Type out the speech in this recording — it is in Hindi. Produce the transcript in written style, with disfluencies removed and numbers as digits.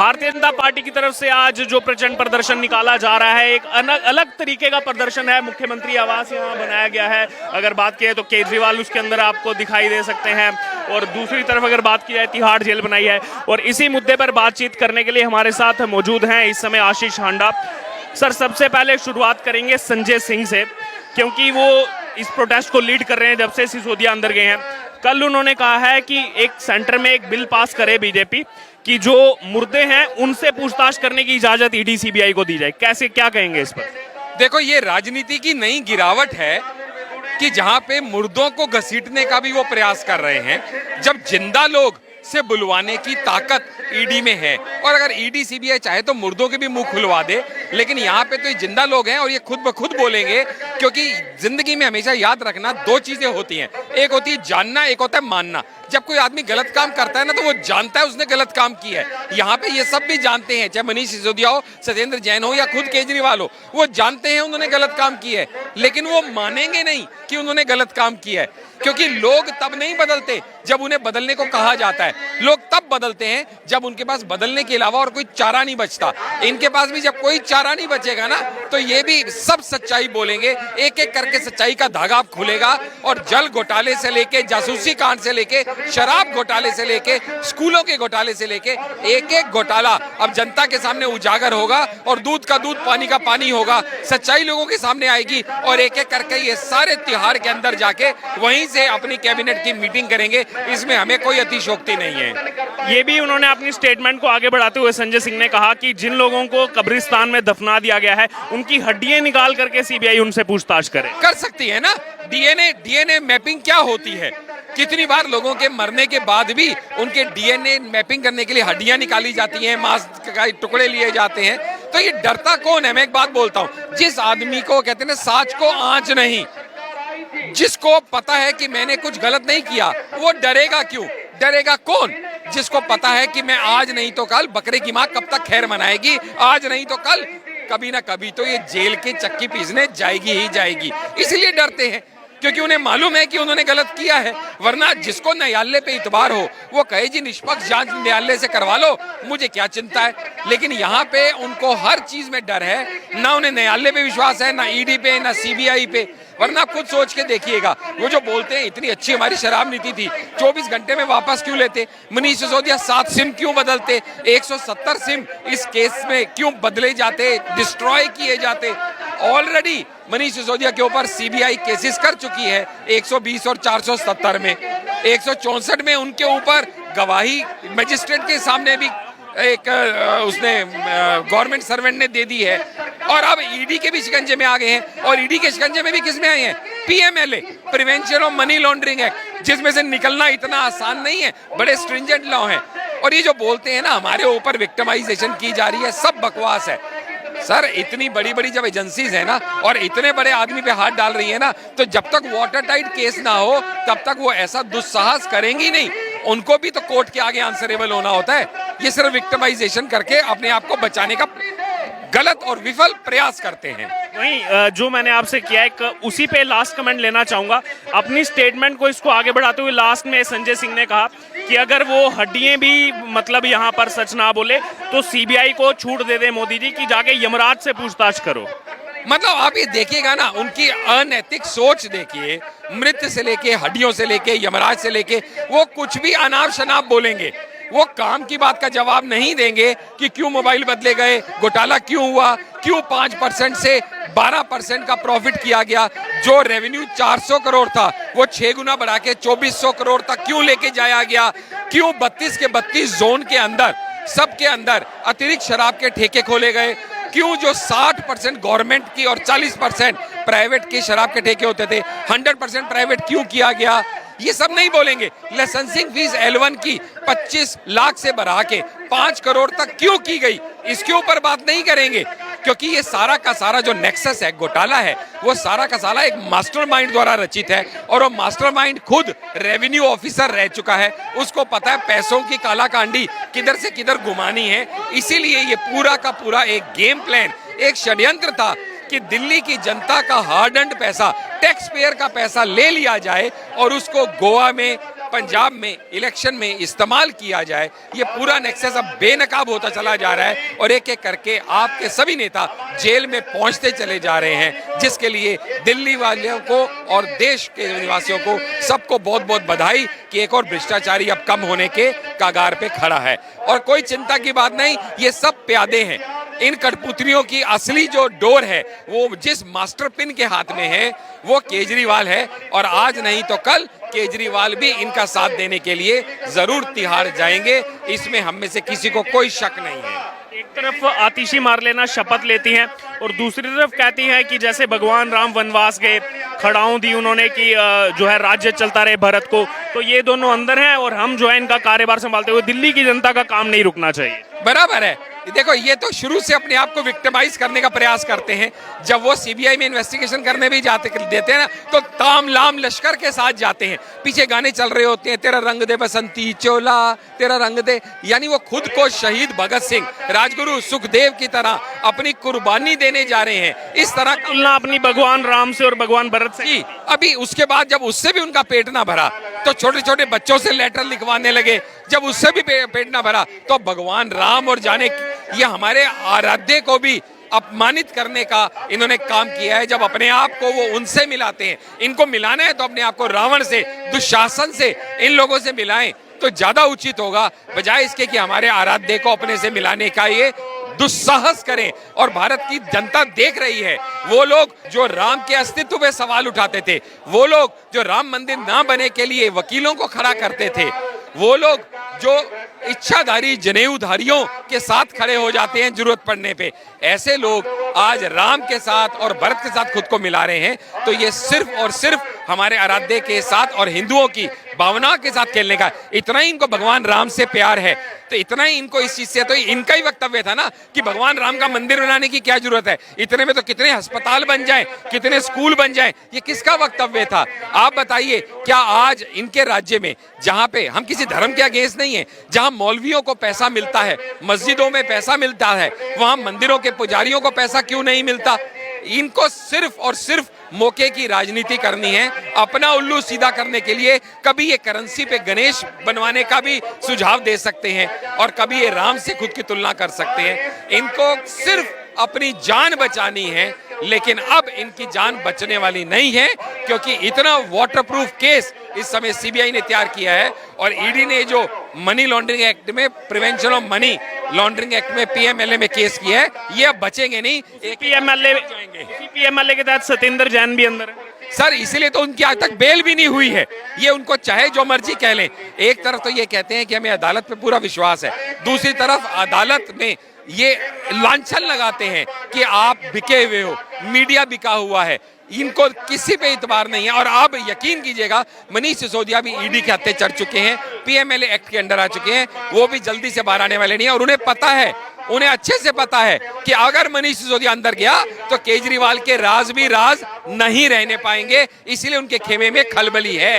भारतीय जनता पार्टी की तरफ से आज जो प्रचंड प्रदर्शन निकाला जा रहा है, एक अलग तरीके का प्रदर्शन है। मुख्यमंत्री आवास यहाँ बनाया गया है। अगर बात की तो केजरीवाल उसके अंदर आपको दिखाई दे सकते हैं, और दूसरी तरफ अगर बात की जाए तिहाड़ जेल बनाई है। और इसी मुद्दे पर बातचीत करने के लिए हमारे साथ मौजूद हैं इस समय आशीष हांडा। सर, सबसे पहले शुरुआत करेंगे संजय सिंह से, क्योंकि वो इस प्रोटेस्ट को लीड कर रहे हैं जब से सिसोदिया अंदर गए हैं। कल उन्होंने कहा है कि एक सेंटर में एक बिल पास करे बीजेपी कि जो मुर्दे हैं उनसे पूछताछ करने की इजाजत ईडी सीबीआई को दी जाए। कैसे, क्या कहेंगे इस पर? देखो, ये राजनीति की नई गिरावट है कि जहां पे मुर्दों को घसीटने का भी वो प्रयास कर रहे हैं, जब जिंदा लोग से बुलवाने की ताकत ईडी में है। और अगर ईडी सीबीआई चाहे तो मुर्दों के भी मुंह खुलवा दे, लेकिन यहाँ पे तो ये जिंदा लोग हैं और ये खुद ब खुद बोलेंगे। क्योंकि जिंदगी में हमेशा याद रखना, दो चीजें होती हैं, एक होती है जानना, एक होता है मानना। जब कोई आदमी गलत काम करता है ना, तो वो जानता है उसने गलत काम किया है। यहाँ पे ये सब भी जानते हैं, चाहे मनीष सिसोदिया हो, सत्येंद्र जैन हो या खुद केजरीवाल हो, वो जानते हैं उन्होंने गलत काम किया है, लेकिन वो मानेंगे नहीं कि उन्होंने गलत काम किया है। क्योंकि लोग तब नहीं बदलते जब उन्हें बदलने को कहा जाता है, लोग तब बदलते हैं जब उनके पास बदलने के अलावा और कोई चारा नहीं बचता। इनके पास भी जब कोई चारा नहीं बचेगा ना, तो ये भी सब सच्चाई बोलेंगे, एक एक करके सच्चाई का धागा खुलेगा। और जल घोटाले से लेके, जासूसी कांड से लेके, शराब घोटाले से लेके, स्कूलों के घोटाले से लेके, एक एक घोटाला अब जनता के सामने उजागर होगा और दूध का दूध पानी का पानी होगा। सच्चाई लोगों के सामने आएगी और एक एक करके ये सारे तिहाड़ के अंदर जाके वहीं से अपनी कैबिनेट की मीटिंग करेंगे। इसमें हमें कोई अतिशयोक्ति नहीं है। ये भी उन्होंने अपनी स्टेटमेंट को आगे बढ़ाते हुए संजय सिंह ने कहा कि जिन लोगों को कब्रिस्तान में दफना दिया गया है, उनकी हड्डियां निकाल करके सीबीआई उनसे पूछताछ करे। कर सकती है ना। डीएनए मैपिंग क्या होती है? कितनी बार लोगों के मरने के बाद भी उनके डीएनए मैपिंग करने के लिए हड्डियां निकाली जाती हैं, मांस के टुकड़े लिए जाते हैं। तो ये डरता कौन है? मैं एक बात बोलता हूं, जिस आदमी को कहते हैं साच को आंच नहीं, जिसको पता है कि मैंने कुछ गलत नहीं किया, वो डरेगा क्यों? डरेगा कौन? जिसको पता है कि मैं आज नहीं तो कल, बकरे की माँ कब तक खैर मनाएगी, आज नहीं तो कल, कभी ना कभी तो ये जेल की चक्की पीसने जाएगी ही जाएगी। इसलिए डरते हैं, क्योंकि उन्हें मालूम है कि उन्होंने गलत किया है। वरना जिसको न्यायालय पे इतबार हो, वो कहे जी निष्पक्ष जांच न्यायालय से करवा लो, मुझे क्या चिंता है। लेकिन यहाँ पे उनको हर चीज में डर है, ना उन्हें न्यायालय पे विश्वास है, ना ईडी पे, ना सीबीआई पे। वरना खुद सोच के देखिएगा, वो जो बोलते हैं इतनी अच्छी हमारी शराब नीति थी, 24 घंटे में वापस क्यों लेते? मनीष सिसोदिया 7 सिम क्यों बदलते? 170 सिम इस केस में क्यों बदले जाते, डिस्ट्रॉय किए जाते? ऑलरेडी मनीष सिसोदिया के ऊपर सीबीआई केसेस कर चुकी है 120 और 470 में, 164 में उनके ऊपर गवाही मजिस्ट्रेट के सामने भी एक उसने गवर्नमेंट सर्वेंट ने दे दी है। और अब ईडी के भी शिकंजे में आ गए हैं। और ईडी के शिकंजे में भी किस में आए हैं? PMLA, prevention of money laundering act, जिसमें से निकलना इतना आसान नहीं है, बड़े स्ट्रिंजेंट लॉ हैं। और ये जो बोलते हैं ना हमारे ऊपर विक्टिमाइजेशन की जा रही है, सब बकवास है सर। इतनी बड़ी बड़ी जब एजेंसीज है ना और इतने बड़े आदमी पे हाथ डाल रही है ना, तो जब तक वाटर टाइट केस ना हो तब तक वो ऐसा दुस्साहस करेंगी नहीं। उनको भी तो कोर्ट के आगे आंसरेबल होना होता है। ये सिर्फ विक्टिमाइजेशन करके अपने आप को बचाने का गलत और विफल प्रयास करते हैं। वहीं जो मैंने आपसे किया, एक उसी पे लास्ट कमेंट लेना चाहूंगा। अपनी स्टेटमेंट को इसको आगे बढ़ाते हुए लास्ट में संजय सिंह ने कहा कि अगर वो हड्डियां भी मतलब यहाँ पर सच ना बोले तो सीबीआई को छूट दे दे मोदी जी की, जाके यमराज से पूछताछ करो। मतलब आप ये देखिएगा ना, उनकी अनैतिक सोच देखिए, मृत्यु से लेके, हड्डियों से लेके, यमराज से लेके, वो कुछ भी अनाप शनाप बोलेंगे। वो काम की बात का जवाब नहीं देंगे कि क्यों मोबाइल बदले गए, घोटाला क्यों हुआ, क्यों 5% से 12% का प्रॉफिट किया गया, जो रेवेन्यू 400 करोड़ था वो 6 गुना बढ़ा के 2400 करोड़ तक क्यों लेके जाया गया, क्यों 32 के 32 जोन के अंदर सबके अंदर अतिरिक्त शराब के ठेके खोले गए, क्यों जो 60% गवर्नमेंट की और 40% प्राइवेट के शराब के ठेके होते थे 100% प्राइवेट क्यों किया गया, ये सब नहीं बोलेंगे। लाइसेंसिंग फीस L1 की 25 लाख से बढ़ा के 5 करोड़ तक क्यों की गई, इसके ऊपर बात नहीं करेंगे। क्योंकि ये सारा का सारा जो नेक्सस है, घोटाला है, वो सारा का सारा एक मास्टरमाइंड द्वारा रचित है। और वो मास्टरमाइंड खुद रेवेन्यू ऑफिसर रह चुका है, उसको पता है पैसों की कालाकांडी किधर से किधर घुमानी है। इसीलिए ये पूरा का पूरा एक गेम प्लान, एक षड्यंत्र था कि दिल्ली की जनता का हार्ड अर्न्ड पैसा, टैक्स पेयर का पैसा ले लिया जाए और उसको गोवा में पंजाब में इलेक्शन में इस्तेमाल किया जाए, ये पूरा नेक्सस अब बेनकाब होता चला जा रहा है और एक एक करके आपके सभी नेता जेल में पहुंचते चले जा रहे हैं, जिसके लिए दिल्ली वालों को और देश के निवासियों को सबको बहुत बहुत बधाई कि एक और भ्रष्टाचारी अब कम होने के कागार पे खड़ा है। और कोई चिंता की बात नहीं, ये सब प्यादे हैं। इन कठपुतलियों की असली जो डोर है वो जिस मास्टर पिन के हाथ में है वो केजरीवाल है, और आज नहीं तो कल केजरीवाल भी इनका साथ देने के लिए जरूर तिहाड़ जाएंगे, इसमें हम में से किसी को कोई शक नहीं है। एक तरफ आतिशी मार लेना शपथ लेती हैं और दूसरी तरफ कहती हैं कि जैसे भगवान राम वनवास गए, खड़ाऊं दी उन्होंने कि जो है राज्य चलता रहे भारत को, तो ये दोनों अंदर हैं और हम जो है इनका कार्यभार संभालते हुए दिल्ली की जनता का काम नहीं रुकना चाहिए। बराबर है। देखो, ये तो शुरू से अपने आप को विक्टिमाइज करने का प्रयास करते हैं। जब वो सीबीआई में इन्वेस्टिगेशन करने भी देते हैं ना, तो ताम लाम लश्कर के साथ जाते हैं, पीछे गाने चल रहे होते हैं, तेरा रंग दे बसंती चोला, तेरा रंग दे, यानी वो खुद को शहीद भगत सिंह, राजगुरु सुखदेव की तरह अपनी कुर्बानी देने जा रहे हैं। इस तरह तुलना अपनी भगवान राम से और भगवान भरत से की। अभी उसके बाद जब उससे भी उनका पेट ना भरा तो छोटे छोटे बच्चों से लेटर लिखवाने लगे, जब उससे भी पेट ना भरा तो भगवान राम और जाने ये हमारे आराध्य को भी अपमानित करने का इन्होंने काम किया है। जब अपने आप को वो उनसे मिलाते हैं, इनको मिलाना है तो अपने आप को रावण से, दुशासन से, इन लोगों से मिलाएं तो ज्यादा उचित होगा, बजाय इसके कि हमारे आराध्य को अपने से मिलाने का ये दुस्साहस करें। और भारत की जनता देख रही है, वो लोग जो राम के अस्तित्व पे सवाल उठाते थे, वो लोग जो राम मंदिर ना बने के लिए वकीलों को खड़ा करते थे, वो लोग जो इच्छाधारी जनेऊधारियों के साथ खड़े हो जाते हैं जरूरत पड़ने पे, ऐसे लोग आज राम के साथ और भरत के साथ खुद को मिला रहे हैं। तो ये सिर्फ और सिर्फ हमारे आराध्य के साथ और हिंदुओं की भावना के साथ खेलने का, इतना ही इनको भगवान राम से प्यार है, तो इतना ही इनको इस चीज से, तो इनका ही वक्तव्य था ना कि भगवान राम का मंदिर बनाने की क्या जरूरत है, इतने में तो कितने अस्पताल बन जाएं, कितने स्कूल बन जाएं, ये किसका वक्तव्य था? आप बताइए, क्या आज इनके राज्य में, जहां पे हम किसी धर्म के अगेंस्ट नहीं है, जहां मौलवियों को पैसा मिलता है, मस्जिदों में पैसा मिलता है, वहां मंदिरों के पुजारियों को पैसा क्यों नहीं मिलता? इनको सिर्फ और सिर्फ मौके की राजनीति करनी है, अपना उल्लू सीधा करने के लिए। कभी ये करेंसी पे गणेश बनवाने का भी सुझाव दे सकते हैं और कभी ये राम से खुद की तुलना कर सकते हैं। इनको सिर्फ अपनी जान बचानी है, लेकिन अब इनकी जान बचने वाली नहीं है, क्योंकि इतना वाटरप्रूफ केस इस समय सीबीआई ने तैयार किया है और ईडी ने जो मनी लॉन्ड्रिंग एक्ट में, prevention of money laundering act में, पीएमएलए में केस किया है, ये अब बचेंगे नहीं। पीएमएलए के तहत सत्येंद्र जैन भी अंदर है सर, इसीलिए तो उनकी आज तक बेल भी नहीं हुई है। ये उनको चाहे जो मर्जी कह लें, एक तरफ तो ये कहते हैं कि हमें अदालत पे पूरा विश्वास है, दूसरी तरफ अदालत में ये लांछन लगाते हैं कि आप बिके हुए हो, मीडिया बिका हुआ है, इनको किसी पे इतबार नहीं है। और अब यकीन कीजिएगा, मनीष सिसोदिया भी ईडी के हत्थे चढ़ चुके हैं, पीएमएलए एक्ट के अंडर आ चुके हैं, वो भी जल्दी से बाहर आने वाले नहीं है। और उन्हें पता है, उन्हें अच्छे से पता है कि अगर मनीष सिसोदिया अंदर गया तो केजरीवाल के राज भी राज नहीं रहने पाएंगे, इसलिए उनके खेमे में खलबली है।